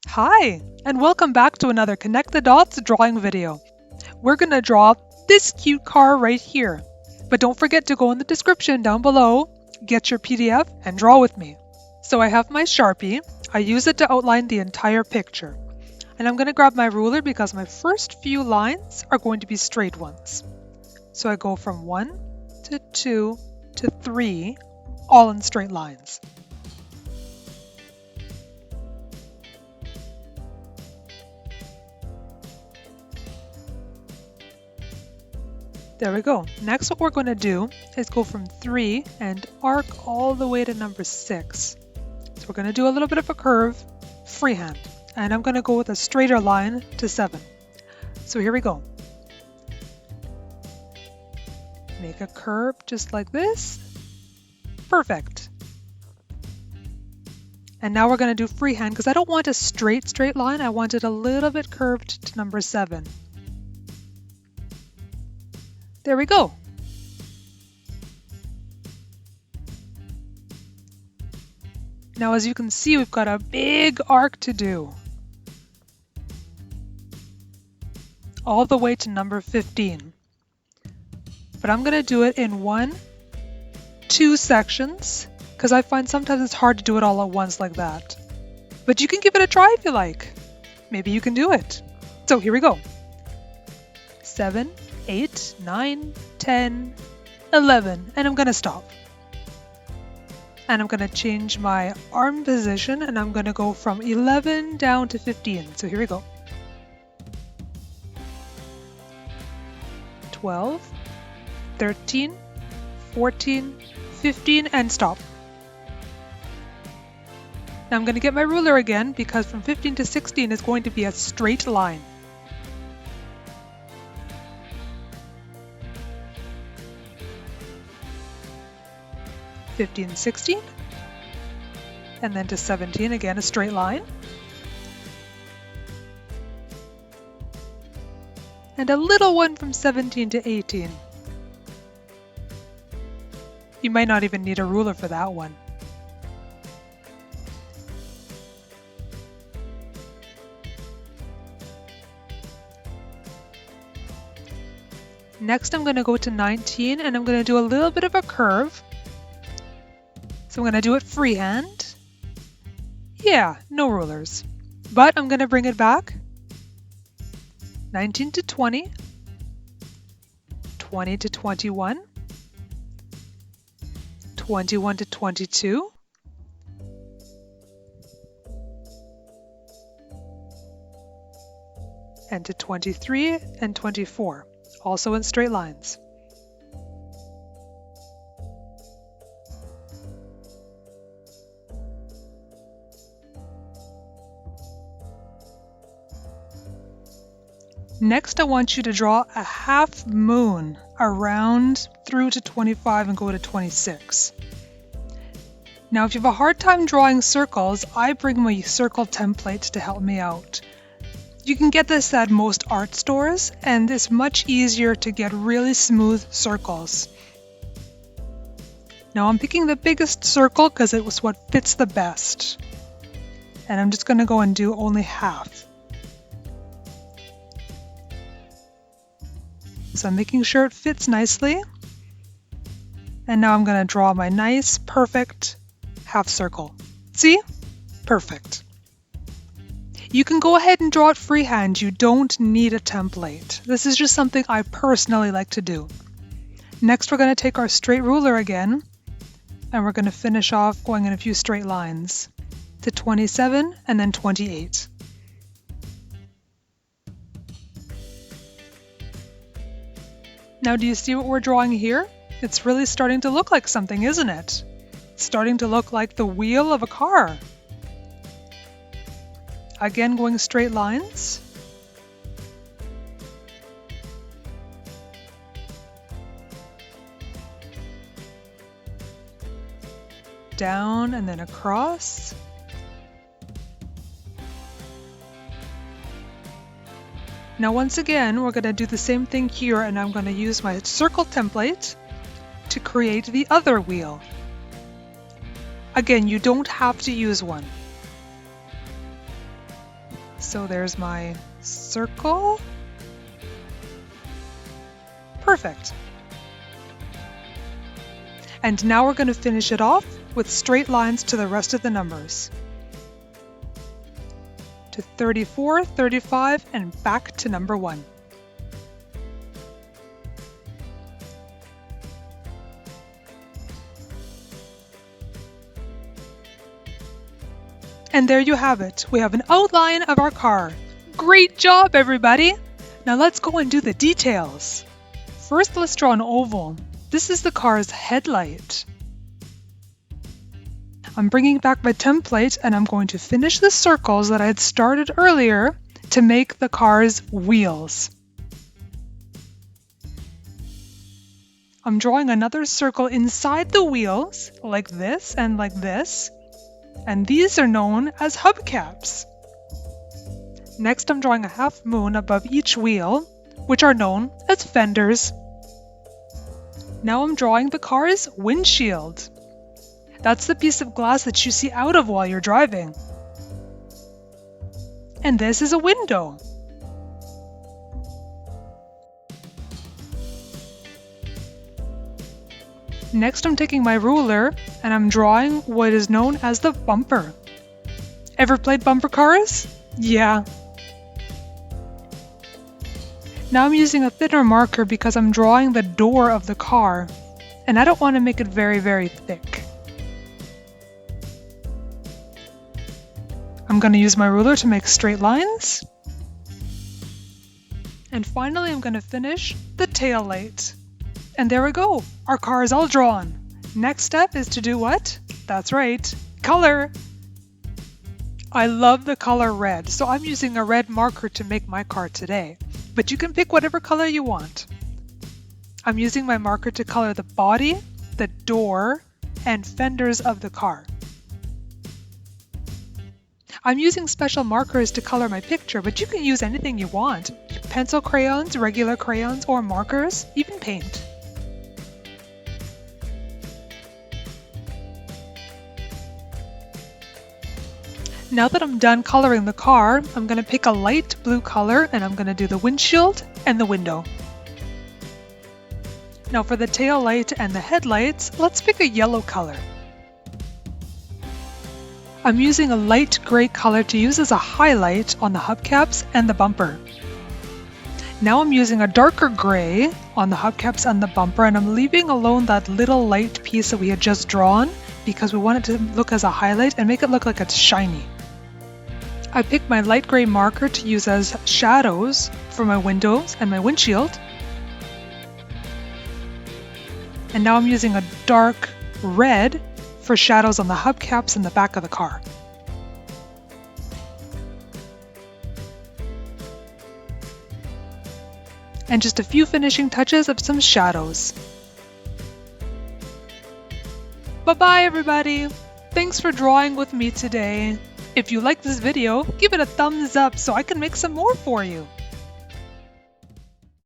Hi, and welcome back to another Connect the Dots drawing video. We're going to draw this cute car right here. But don't forget to go in the description down below, get your PDF, and draw with me. So I have my Sharpie. I use it to outline the entire picture. And I'm going to grab my ruler because my first few lines are going to be straight ones. So I go from 1 to 2 to 3, all in straight lines. There we go. Next, what we're going to do is go from 3 and arc all the way to number 6. So we're going to do a little bit of a curve, freehand, and I'm going to go with a straighter line to 7. So here we go. Make a curve just like this. Perfect. And now we're going to do freehand because I don't want a straight line. I want it a little bit curved to number 7. There we go. Now, as you can see, we've got a big arc to do. All the way to number 15. But I'm going to do it in 2 sections, because I find sometimes it's hard to do it all at once like that. But you can give it a try if you like. Maybe you can do it. So here we go. 7, 8, 9, 10, 11, and I'm going to stop. And I'm going to change my arm position, and I'm going to go from 11 down to 15. So here we go. 12, 13, 14, 15, and stop. Now I'm going to get my ruler again because from 15 to 16 is going to be a straight line. 15, 16, and then to 17, again a straight line, and a little one from 17 to 18. You might not even need a ruler for that one. Next I'm going to go to 19 and I'm going to do a little bit of a curve. So I'm going to do it freehand. Yeah, no rulers. But I'm going to bring it back. 19 to 20. 20 to 21. 21 to 22. And to 23 and 24, also in straight lines. Next, I want you to draw a half moon around through to 25 and go to 26. Now, if you have a hard time drawing circles, I bring my circle template to help me out. You can get this at most art stores, and it's much easier to get really smooth circles. Now, I'm picking the biggest circle because it was what fits the best. And I'm just going to go and do only half. So I'm making sure it fits nicely. And now I'm going to draw my nice, perfect half circle. See? Perfect. You can go ahead and draw it freehand. You don't need a template. This is just something I personally like to do. Next, we're going to take our straight ruler again, and we're going to finish off going in a few straight lines to 27 and then 28. Now, do you see what we're drawing here? It's really starting to look like something, isn't it? It's starting to look like the wheel of a car. Again, going straight lines. Down and then across. Now once again, we're going to do the same thing here, and I'm going to use my circle template to create the other wheel. Again, you don't have to use one. So there's my circle. Perfect. And now we're going to finish it off with straight lines to the rest of the numbers. To 34, 35, and back to number 1. And there you have it. We have an outline of our car. Great job, everybody! Now let's go and do the details. First, let's draw an oval. This is the car's headlight. I'm bringing back my template and I'm going to finish the circles that I had started earlier to make the car's wheels. I'm drawing another circle inside the wheels, like this and like this. And these are known as hubcaps. Next, I'm drawing a half moon above each wheel, which are known as fenders. Now I'm drawing the car's windshield. That's the piece of glass that you see out of while you're driving. And this is a window. Next, I'm taking my ruler and I'm drawing what is known as the bumper. Ever played bumper cars? Yeah. Now I'm using a thinner marker because I'm drawing the door of the car, and I don't want to make it very, very thick. I'm going to use my ruler to make straight lines. And finally, I'm going to finish the tail light. And there we go, our car is all drawn. Next step is to do what? That's right, color. I love the color red, so I'm using a red marker to make my car today. But you can pick whatever color you want. I'm using my marker to color the body, the door, and fenders of the car. I'm using special markers to color my picture, but you can use anything you want. Pencil crayons, regular crayons, or markers, even paint. Now that I'm done coloring the car, I'm going to pick a light blue color and I'm going to do the windshield and the window. Now for the tail light and the headlights, let's pick a yellow color. I'm using a light gray color to use as a highlight on the hubcaps and the bumper. Now I'm using a darker gray on the hubcaps and the bumper, and I'm leaving alone that little light piece that we had just drawn because we want it to look as a highlight and make it look like it's shiny. I picked my light gray marker to use as shadows for my windows and my windshield. And now I'm using a dark red for shadows on the hubcaps and the back of the car. And just a few finishing touches of some shadows. Bye-bye, everybody! Thanks for drawing with me today. If you like this video, give it a thumbs up so I can make some more for you.